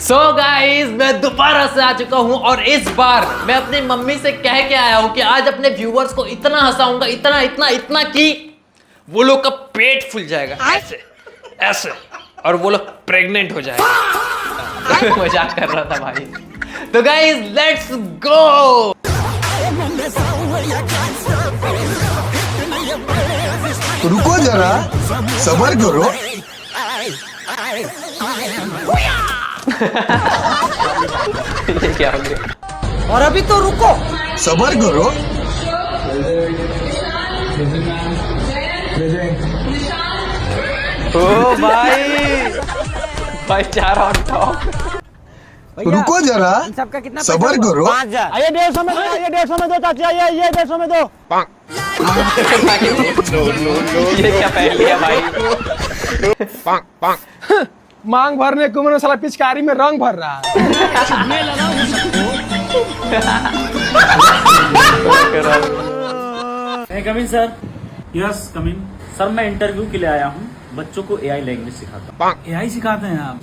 So guys मैं दोबारा से आ चुका हूँ और इस बार मैं अपनी मम्मी से कह के आया हूँ कि आज अपने व्यूवर्स को इतना हंसाऊंगा, इतना इतना इतना कि वो लोग का पेट फूल जाएगा ऐसे ऐसे और वो लोग प्रेग्नेंट हो जाएगा। मजाक कर रहा था भाई। तो गाइस लेट्स गो। रुको जरा, सबर करो। ये क्या हो गया? और अभी तो रुको, सबर करो। ओ भाई 4 ऑन टॉप। रुको जरा, सबका कितना सबर करो। 5000। आइए 150 में दो, ये 150 में दो चाची, आइए ये 150 में दो। ये क्या पहन लिया भाई? मांग भरने को मैंने साला पिचकारी में रंग भर रहा है। Coming sir. Yes coming sir. मैं इंटरव्यू के लिए आया हूँ। बच्चों को एआई लैंग्वेज सिखाता हूँ। एआई सिखाते हैं आप?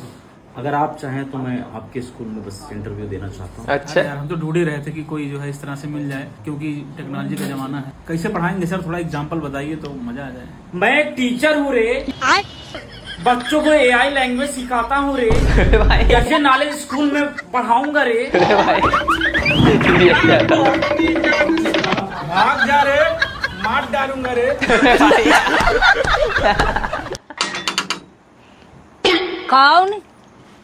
अगर आप चाहें तो मैं आपके स्कूल में बस इंटरव्यू देना चाहता हूँ। अच्छा यार हम तो ढूंढ ही रहे थे कि कोई जो है इस तरह से मिल जाए, क्योंकि टेक्नोलॉजी का जमाना है। कैसे पढ़ाएंगे सर, थोड़ा एग्जांपल बताइए तो मजा आ जाए। मैं एक टीचर हूँ रे, बच्चों को एआई लैंग्वेज सिखाता हूँ रे। भाई कैसे नॉलेज स्कूल में पढ़ाऊंगा रे। भाई भाग जा रे, मार डालूंगा रे। कौन?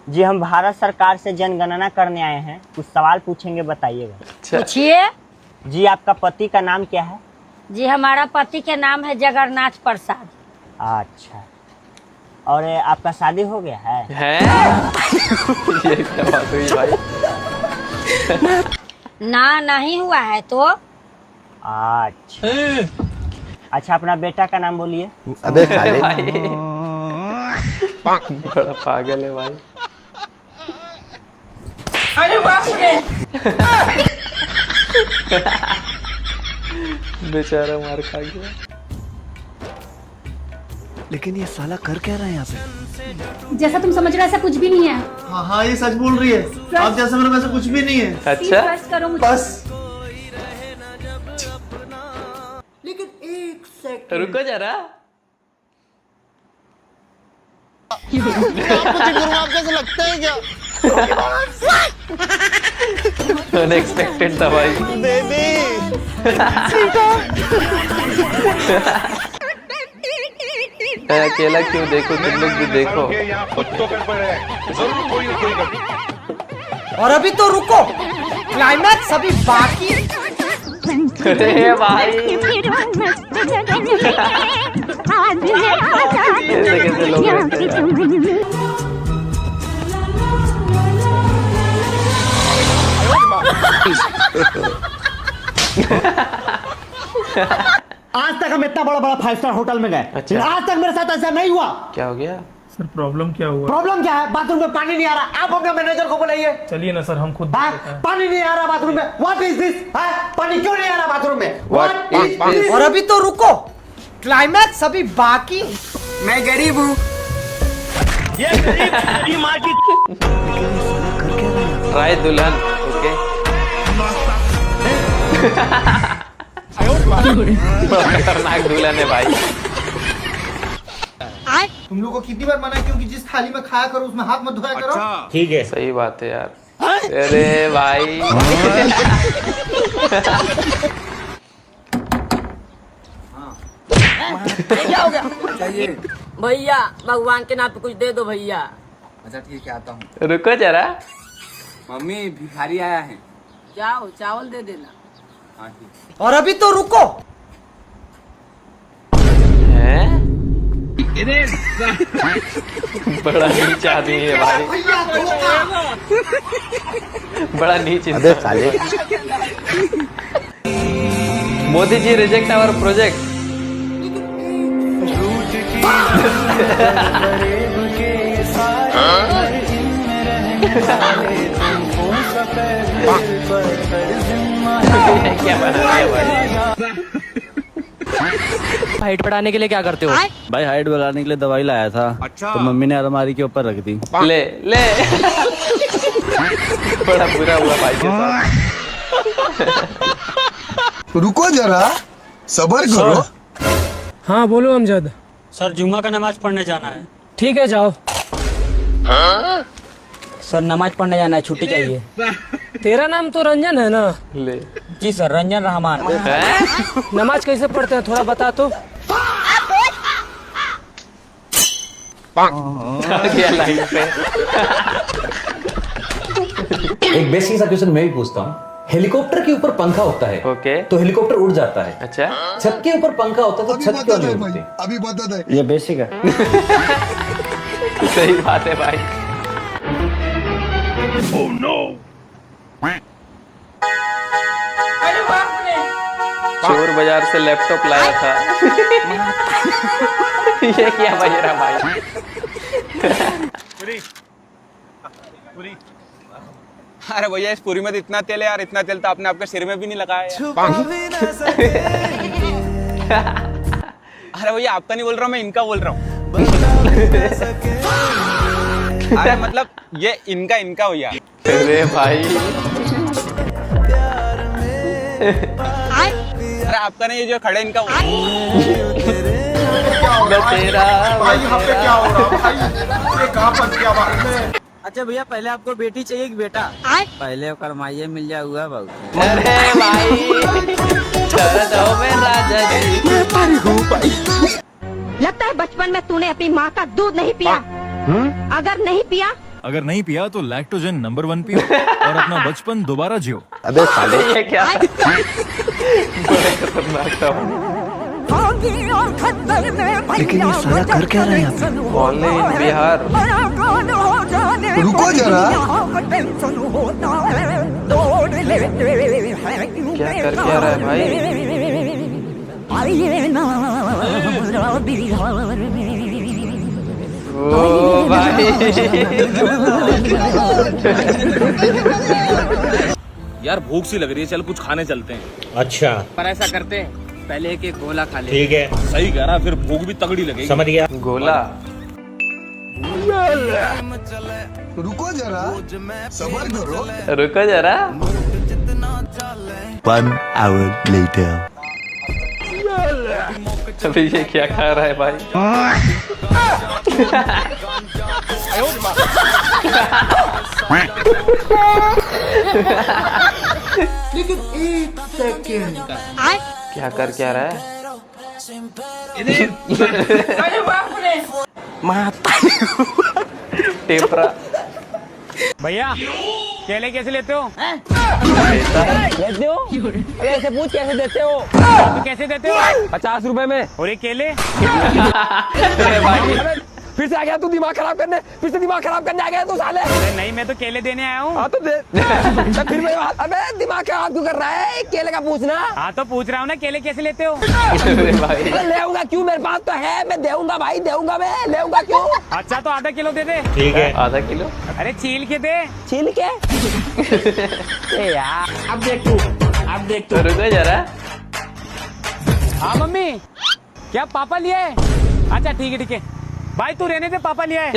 जी हम भारत सरकार से जनगणना करने आए हैं, कुछ सवाल पूछेंगे, बताइएगा। पूछिए। जी आपका पति का नाम क्या है? जी हमारा पति का नाम है जगन्नाथ प्रसाद। अच्छा, और आपका शादी हो गया है? ये क्या बात हुई भाई? ना नहीं हुआ है तो। अच्छा अच्छा, अपना बेटा का नाम बोलिए। अबे साले, भाई बड़ा पागल है भाई। अरे बाप रे। बेचारा मार खा गया। लेकिन ये साला कर क्या रहा है यहाँ पे? जैसा तुम समझ रहे हो ऐसा कुछ भी नहीं है। हाँ हाँ ये सच बोल रही है। आप जैसे मेरे वैसे कुछ भी नहीं है। अच्छा ट्रस्ट करो मुझे। बस लेकिन एक सेकंड, रुको जरा। आप कैसे लगते हैं क्या? अनएक्सपेक्टेड था भाई। अकेला क्यों देखो, तुम लोग भी देखो। और अभी तो रुको, क्लाइमैक्स अभी बाकी। अरे भाई कैसे कैसे लोग रहते हैं यार। आज तक हम इतना बड़ा बड़ा 5 स्टार होटल में गए, अच्छा। आज तक मेरे साथ ऐसा नहीं हुआ। क्या हो गया? सर प्रॉब्लम क्या हुआ? प्रॉब्लम क्या है? बाथरूम में पानी नहीं आ रहा, आप अपने मैनेजर को बुलाइए। चलिए ना सर, हम खुद हाँ? पानी नहीं आ रहा बाथरूम में, व्हाट इज दिस? पानी क्यों नहीं आ रहा बाथरूम में? What is this? और अभी तो रुको, क्लाइमैक्स अभी बाकी। मैं गरीब हूँ। ट्राई दुल्हन। ओके खतरनाक दुल्हन है भाई। तुम लोग को कितनी बार मना किया कि जिस थाली में खाया करो उसमें हाथ मत धोया करो। ठीक है। सही बात है यार। अरे भाई क्या हो गया? भैया भगवान के नाम पे कुछ दे दो भैया। अच्छा ठीक है आता हूँ। रुको जरा। मम्मी भिखारी आया है। जाओ चावल दे देना। हाँ ठीक। और अभी तो रुको, हैं? बड़ा नीच आदमी है भाई, बड़ा नीच इंसान। Modi ji reject our project. क्या बना दिया भाई? हाइट बढ़ाने के लिए क्या करते हो? भाई हाइट बढ़ाने के लिए दवाई लाया था। अच्छा। तो मम्मी ने अलमारी के ऊपर रख दी। ले ले बड़ा बुरा हुआ भाई के साथ। रुको जरा, सबर करो। हाँ बोलो अमजद। सर जुम्मा का नमाज पढ़ने जाना है। ठीक है जाओ। सर नमाज पढ़ने जाना है, छुट्टी चाहिए। तेरा नाम तो रंजन है ना? ले जी सर, रंजन रहमान। नमाज कैसे पढ़ते हैं थोड़ा बता तो। गया लाइन पे। एक बेसिक सा क्वेश्चन मैं भी पूछता हूँ। हेलीकॉप्टर के ऊपर पंखा होता है, ओके, तो हेलीकॉप्टर उड़ जाता है। अच्छा, छत के ऊपर पंखा होता है तो छत क्यों नहीं उड़ती? अभी बता दे। ये बेसिक है। सही बात है भाई। चोर बाजार से लैपटॉप लाया था। ये क्या बज रहा भाई? अरे भैया इस पूरी में तो इतना तेल है यार, इतना तेल तो आपने आपके सिर में भी नहीं लगाया यार। अरे भैया आपका नहीं बोल रहा हूँ, मैं इनका बोल रहा हूँ। अरे मतलब ये इनका भैया। अरे भाई, अरे आपका नहीं, ये जो खड़े इनका। तेरा भाई यहाँ पे क्या हो रहा भाई? ये कहाँ फंस गया बात में? अच्छा भैया, पहले आपको बेटी चाहिए कि बेटा? पहले करमाइए मिल जाए हुआ बहुत। अरे भाई, राजा जी। लगता है बचपन में तूने अपनी माँ का दूध नहीं पिया। अगर नहीं पिया तो लैक्टोजन नंबर 1 पियो और अपना बचपन दोबारा जियो। अबे साले, ये क्या? बड़ा खतरनाक था। लेकिन ये साला कर क्या रहा है यहाँ पे? Only in Bihar. रुको जरा, क्या कर क्या रहा है भाई? ओ भाई। यार भूख सी लग रही है, चल कुछ खाने चलते हैं। अच्छा पर ऐसा करते हैं, पहले एक गोला खा ले। ठीक है, सही कह रहा, फिर भूख भी तगड़ी लगेगी। समझ गया। गोला। रुको जरा, सबर करो। रुको जरा। 1 hour later. अभी ये क्या खा रहा है भाई? लेकिन एक सेकेंड, क्या कर क्या रहा है? टेपरा। भैया केले कैसे लेते हो? लेते हो? अरे ऐसे पूछ कैसे देते हो? तो कैसे देते हो? 50 रुपए में। और ये केले? अरे भाई, फिर से आ गया तू दिमाग खराब करने, फिर से दिमाग खराब करने आ गया तू साले। अरे नहीं, मैं तो केले देने आया हूँ। हाँ तो दे। फिर मैं अबे दिमाग खराब क्यों कर रहा है? केले का पूछना। हाँ तो पूछ रहा हूँ ना, केले कैसे लेते हो? अरे भाई, ले आऊंगा क्यों? मेरे पास तो है, मैं देऊंगा भाई, देऊंगा मैं, ले आऊंगा क्यों? अच्छा तो आधा किलो दे दे। ठीक है, आधा किलो। अरे छील के दे। छील के? ए यार, अब देख तू। तो रुको जरा। हाँ मम्मी, क्या पापा लिया है? अच्छा ठीक है भाई, तू रहने दे, पापा लिया है।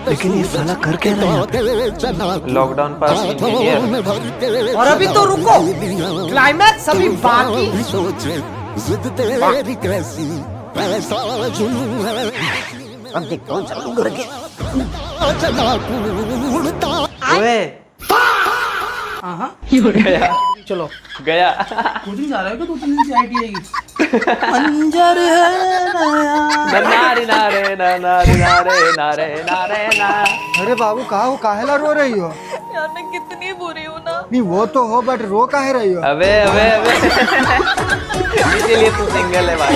लेकिन ये साला कर क्या रहा है यहाँ पे? लॉकडाउन पास इंजीनियर। और अभी तो रुको, क्लाइमैक्स अभी बाकी। अब देखता हूँ चालू करके। ओए, गया। चलो गया। कोचिंग जा रहे हो? 2-3 दिन से आईटी आएगी। नारे नारे नारे नारे नारे नारे ना। अरे बाबू कहाँ हो? काहेला रो रही हो? यार मैं कितनी बुरी हूँ ना। नहीं वो तो हो, बट रो काहे रही हो? अबे इसीलिए तू सिंगल है भाई।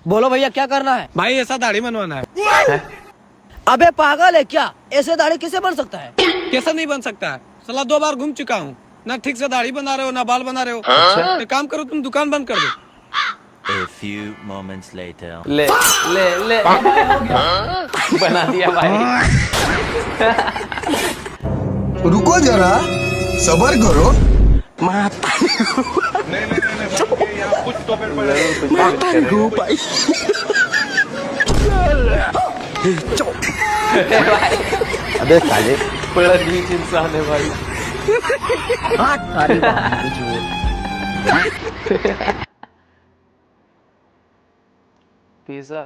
बोलो भैया क्या करना है? भाई ऐसा दाढ़ी बनवाना है। अबे पागल है क्या? ऐसे दाढ़ी कैसे बन सकता है? कैसा नहीं बन सकता है? साला 2 बार घूम चुका हूँ, ना ठीक से दाढ़ी बना रहे हो ना बाल बना रहे हो। एक काम करो, तुम दुकान बंद कर दो। A few moments later. ले ले ले। बना दिया भाई। रुको जरा, सबर करो। भाई अबे साले बड़ा नीच इंसान है भाई। सारी बात जो पिज्जा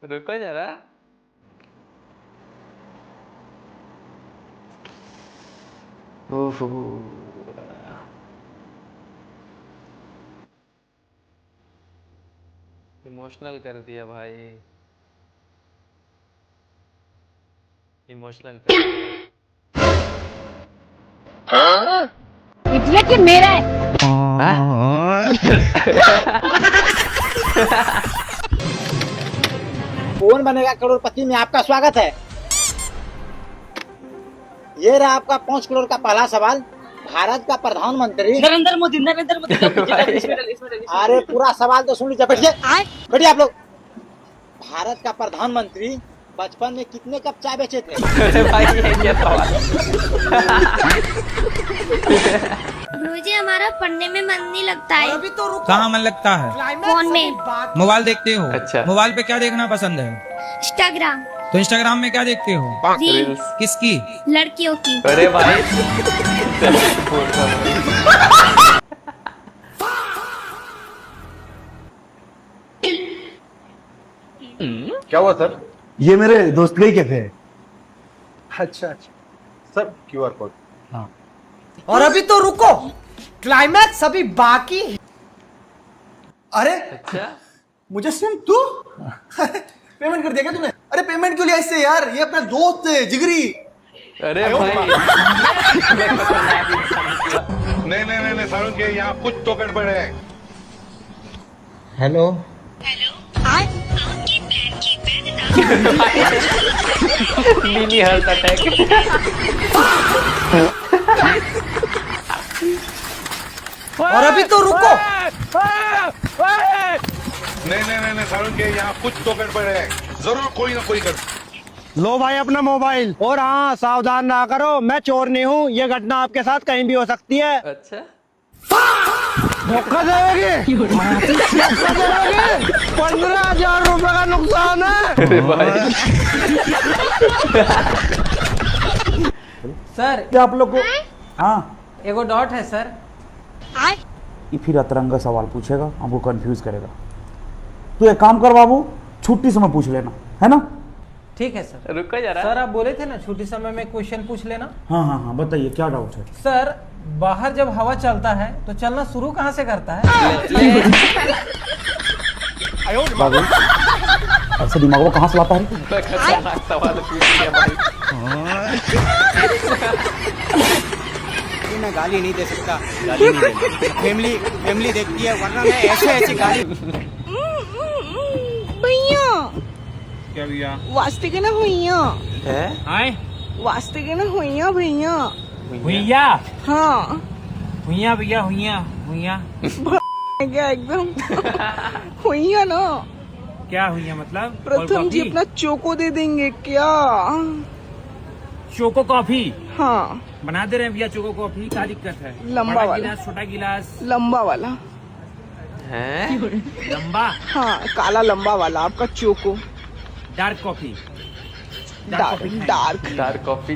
रुको जरा। ओहो इमोशनल कर दिया भाई, इमोशनल कर दिया। इडियट, ये मेरा है। कौन बनेगा करोड़पति में आपका स्वागत है। ये रहा आपका 5 करोड़ का पहला सवाल। भारत का प्रधानमंत्री नरेंद्र मोदी, नरेंद्र मोदी। अरे पूरा सवाल तो सुन लीजिए, बैठिए बैठिए आप लोग। भारत का प्रधानमंत्री बचपन में कितने कप चाय बेचे थे? अरे भाई ये क्या सवाल। गुरुजी हमारा पढ़ने में मन नहीं लगता है। कहाँ मन लगता है? फोन में। मोबाइल देखते हो? अच्छा। मोबाइल पे क्या देखना पसंद है? इंस्टाग्राम। तो इंस्टाग्राम में क्या देखते हो? रील्स। किसकी? लड़कियों की। अरे भाई क्या हुआ सर? ये मेरे दोस्त का ही कैफे है। अच्छा अच्छा सर क्यूआर कोड। हाँ और अभी तो रुको, क्लाइमैक्स अभी बाकी है। अरे अच्छा मुझे सिम तू पेमेंट कर दिया क्या तूने? अरे पेमेंट क्यों लिया इससे यार, ये अपना दोस्त है जिगरी। अरे भाई नहीं सारुण के यहाँ कुछ तो गड़बड़ है। Hello mini heart attack. और अभी तो रुको, नहीं सारुण के यहाँ कुछ तो गड़बड़ है, जरूर कोई ना कोई गड़बड़। लो भाई अपना मोबाइल। और हाँ सावधान ना करो, मैं चोर नहीं हूँ। ये घटना आपके साथ कहीं भी हो सकती है। अच्छा धोखा देगी 15,000 रुपए का नुकसान है। अरे भाई सर क्या आप लोग को हाँ एगो डॉट है सर। ये फिर अतरंगा सवाल पूछेगा, हमको कंफ्यूज करेगा। तू एक काम कर बाबू, छुट्टी समय पूछ लेना, है ना? ठीक है सर। रुको जरा। सर आप बोले थे ना छुट्टी समय में क्वेश्चन पूछ लेना। हाँ हाँ हाँ बताइए क्या डाउट है? सर बाहर जब हवा चलता है तो चलना शुरू कहाँ से करता है? बाबू ऐसे दिमाग में कहाँ से लाता है? खतरनाक सवाल पूछ लिया भाई। मैं गाली नहीं दे सकता, गाली नहीं दे। फैमिली देखती है, वरना मैं ऐसे गाली। भैया क्या भैया? वास्ते के ना भैया, आए वास्ते के ना भैया भैया। भैया हाँ भैया भैया भैया भैया क्या एकदम भैया ना। क्या भैया मतलब? प्रथम जी अपना चोको दे देंगे क्या? चोको कॉफी हाँ बना दे रहे हैं भैया। चोको कॉफी क्या दिक्कत है? लंबा बड़ा वाला। गिलास, छोटा गिलास, लंबा वाला। हैं? लंबा। हाँ काला लंबा वाला आपका choco. Dark coffee. Dark coffee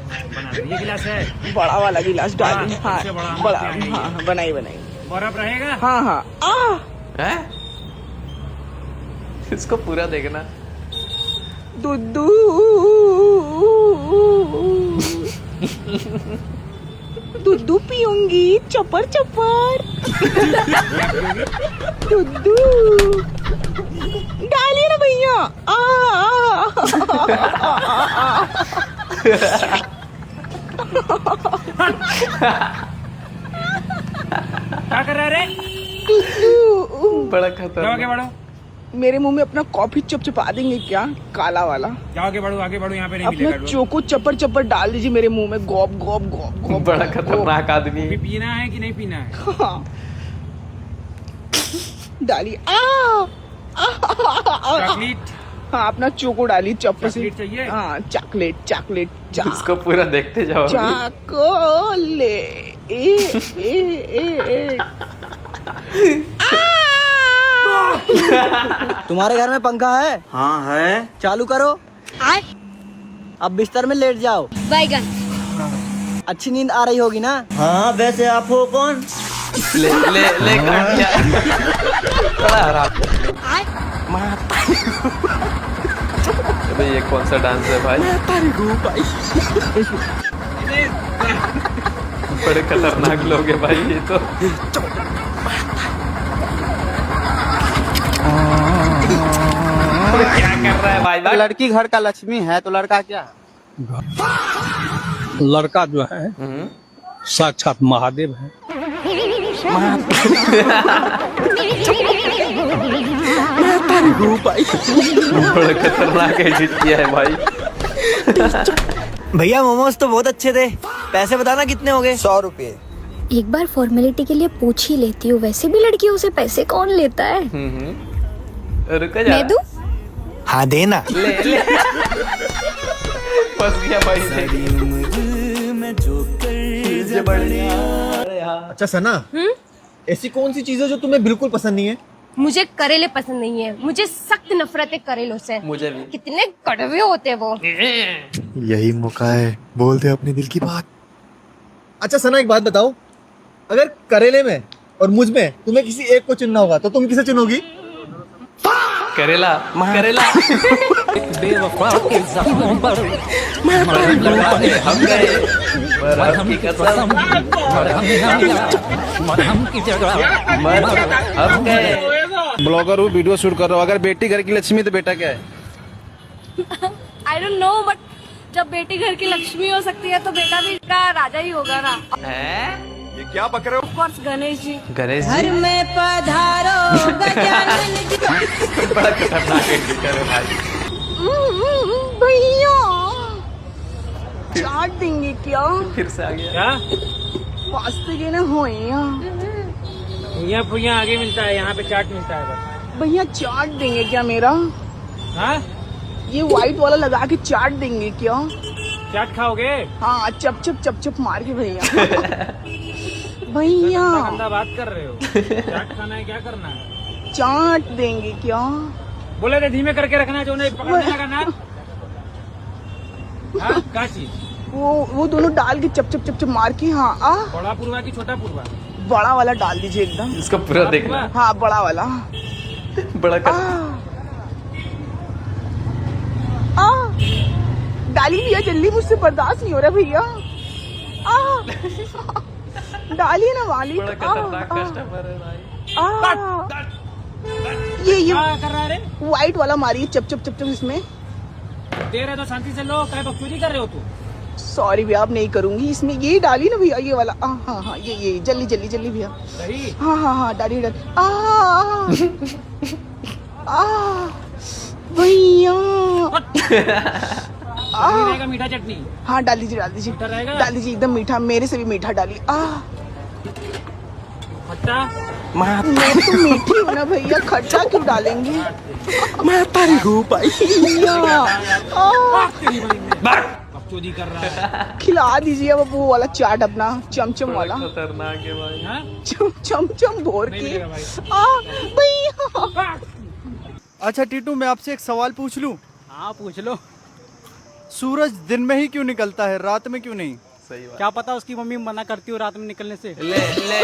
बना दे। ये गिलास है बड़ा वाला गिलास डाल। बड़ा, हाँ सबसे बड़ा बड़ा। क्या है? हाँ बनाई बर्फ रहेगा। हाँ हाँ हैं? इसको पूरा देखना। दुद्धू दुद्धू पीऊंगी चपर चपर। दुद्धू डालिए ना भैया। क्या कर रहे रे? बड़ा जाओ आगे खतरनाक। बढ़ो, मेरे मुंह में अपना कॉफी चपचपा देंगे क्या? काला वाला। जाओ आगे बढ़ो, आगे बढ़ो, यहाँ पे नहीं अपना मिलेगा। चोको चपर चपर डाल दीजिए मेरे मुंह में। Gob gob gob gob. बड़ा खतरनाक आदमी। कॉफी पीना है कि नहीं पीना है? हाँ। डालिए। चॉकलेट हाँ अपना चोको डाली चप्पल से। चाहिए? हाँ चॉकलेट चॉकलेट इसको पूरा देखते जाओ। चाकोले तुम्हारे घर में पंखा है? हाँ है। चालू करो। अब बिस्तर में लेट जाओ। बैगन। अच्छी नींद आ रही होगी ना? हाँ वैसे आप हो कौन? ले ले ले काट दिया। बड़ा हराम। अबे ये कौन सा डांस है भाई? बड़े खतरनाक लोग हैं भाई ये तो। क्या कर रहा है भाई? लड़की घर का लक्ष्मी है तो लड़का क्या? लड़का जो है साक्षात महादेव है। बड़ा खतरनाक एडिट किया है भाई। भैया मोमोज तो बहुत अच्छे थे, पैसे बताना कितने हो गए? 100 रुपये। एक बार फॉर्मेलिटी के लिए पूछ ही लेती हूँ, वैसे भी लड़कियों से पैसे कौन लेता है? रुको जा। मैं दूं? हाँ देना। ले ले। फंस गया भाई। अच्छा सना, ऐसी कौन सी चीज है जो तुम्हें बिल्कुल पसंद नहीं है? मुझे करेले पसंद नहीं है, मुझे सख्त नफरत है करेलों से। मुझे भी। कितने कड़वे होते हैं वो। यही मौका है, बोल दे अपने दिल की बात। अच्छा सना एक बात बताओ, अगर करेले में और मुझ में तुम्हें किसी एक को चुनना होगा तो तुम किसे चुनोगी? करेला करेला। बेवफा के ज़ख्मों पर हम गए, मरहम की कसम, मरहम की जगह हम गए। ब्लॉगर हूँ, वीडियो शूट कर रहा हूँ। अगर बेटी घर की लक्ष्मी तो बेटा क्या है? आई डोंट नो, बट जब बेटी घर की लक्ष्मी हो सकती है तो बेटा भी का राजा ही होगा ना। ये क्या बक रहे हो? Of course Ganesh ji. गणेश जी। घर में पधारो गजानन जी। बड़ा खतरनाक एडिटर है भाई। भैया चाट देंगे क्या? फिर से आ गया। क्या? पास्ते के ना हो भैया भैया आगे मिलता है, यहाँ पे चाट मिलता है बस। भैया चाट देंगे क्या मेरा? हाँ? ये व्हाइट वाला लगा के चाट देंगे क्या? चाट खाओगे? हाँ चप चप चप चप मार के भैया। भैया गंदा बात कर रहे हो। चाट खाना है, क्या करना है? चाट देंगे क्या? बोले थे धीमे करके रखना है, जो नहीं पकड़ने लगा ना। हाँ, क्या चीज? वो दोनों डाल के चप चप चप चप मार के। हाँ बड़ा पुरवा की छोटा पुरवा? बड़ा वाला डाल दीजिए एकदम। इसको पूरा देखना। हाँ बड़ा वाला। बड़ा डाली भैया जल्दी, मुझसे बर्दाश्त नहीं हो रहा भैया। डालिए ना वाली। बड़ा खतरनाक कस्टमर है भाई। ये क्या कर रहा है रे? व्हाइट वाला मारिए चप चप चप चप इसमें। दे रहे तो शांति से लो, क्या बकचोदी कर रहे हो तू? सॉरी भैया, अब नहीं करूंगी। इसमें ये डाली ना भैया, ये वाला। हाँ हाँ ये जल्दी जल्दी जल्दी भैया। सही। हाँ हाँ हाँ डाली डाली। भैया रहेगा मीठा चटनी? हाँ डाल दीजिए डाल दीजिए डाल दीजिए, एकदम मीठा, मेरे से भी मीठा डालिए। खट्टा? मैं तो मीठी हूँ ना भैया, खट्टा क्यों डालेंगे? मैं तारी रूप आई। बकचोदी कर रहा है। खिला दीजिए अब वो वाला चाट अपना, चमचम वाला। खतरनाक है भाई। हाँ? चमचम भोर नहीं के। मिलेगा भाई। भैया अच्छा टीटू, मैं आपसे एक सवाल पूछ लूं? हाँ पूछ लो। सूरज दिन में ही क्यों निकलता है, रात में क्यों नहीं? सही बात। क्या पता उसकी मम्मी मना करती हो रात में निकलने से। ले ले।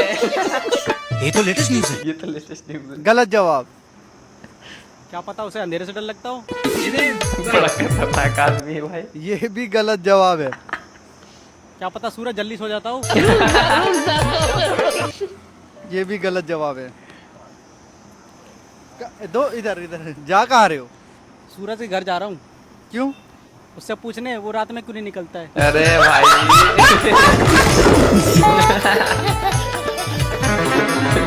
ये तो लेटेस्ट न्यूज़ है। ये तो लेटेस्ट न्यूज़ है। गलत जवाब। क्या पता उसे अंधेरे से डर लगता हो। बड़ा खतरनाक आदमी है भाई। ये भी गलत जवाब है। क्या पता सूरज जल्दी सो जाता हो। ये भी गलत जवाब है। दो इधर इधर जा कहाँ रहे हो? सूरज के घर जा रहा हूँ। क्यों? उससे पूछने वो रात में क्यों नहीं निकलता है। अरे भाई।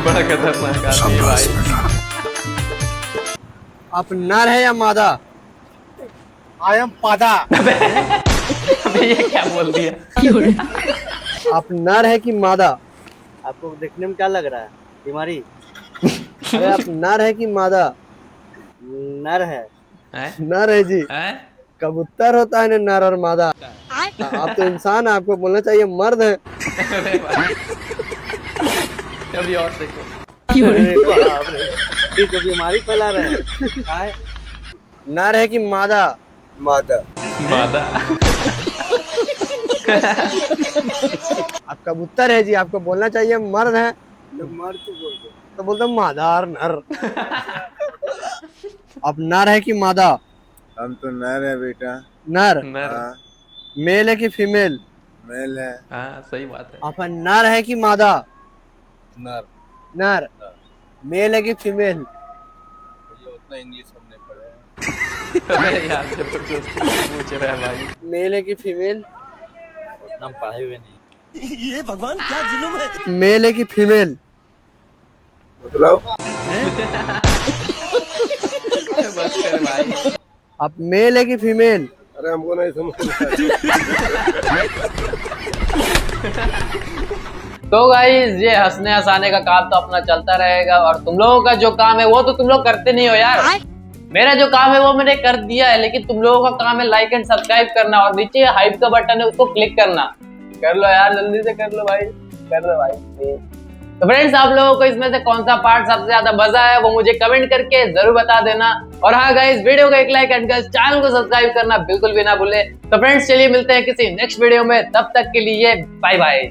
बड़ा खतरनाक आदमी है भाई। आप नर है या मादा? आई एम पादा। अबे ये क्या बोल दिया? आप नर है कि मादा? आपको देखने में क्या लग रहा है, बीमारी? अरे आप नर है कि मादा? नर है। नर है जी। कबूतर होता है ना नर और मादा। आप तो इंसान है, आपको बोलना चाहिए मर्द है। कभी और देखो। अरे बाप रे, ये तो बीमारी फैला रहे हैं। नर है कि मादा? मादा। मादा। आप कबूतर है जी, आपको बोलना चाहिए मर्द है। मर्द तो बोलते मादा और नर। आप नर है कि मादा? हम तो नर है बेटा। नर। नर। मेल है कि फीमेल? मेल है। हाँ सही बात है। आप नर है कि मादा? नर। नर। मेल है कि फीमेल? उतना इंग्लिश हमने पढ़ा है। अरे यार जबरदस्ती पूछ रहा है भाई। मेल है कि फीमेल? हम पढ़े हुए नहीं। ये भगवान क्या जुल्म है। मेल है कि फीमेल? मतलब बस कर भाई। आप मेल है कि फीमेल? अरे हमको नहीं समझ। तो गाइस ये हंसने हंसाने का काम तो अपना चलता रहेगा, और तुम लोगों का जो काम है वो तो तुम लोग करते नहीं हो यार। मेरा जो काम है वो मैंने कर दिया है, लेकिन तुम लोगों का काम है लाइक एंड सब्सक्राइब करना, और नीचे हाइप का बटन है उसको क्लिक करना। कर लो यार, जल्दी से कर लो भाई, कर लो भाई। तो फ्रेंड्स, आप लोगों को इसमें से कौन सा पार्ट सबसे ज्यादा मजा है वो मुझे कमेंट करके जरूर बता देना। और हाँ गाइस, वीडियो को एक लाइक एंड चैनल को सब्सक्राइब करना बिल्कुल भी ना भूले। तो फ्रेंड्स चलिए मिलते हैं किसी नेक्स्ट वीडियो में, तब तक के लिए बाय बाय।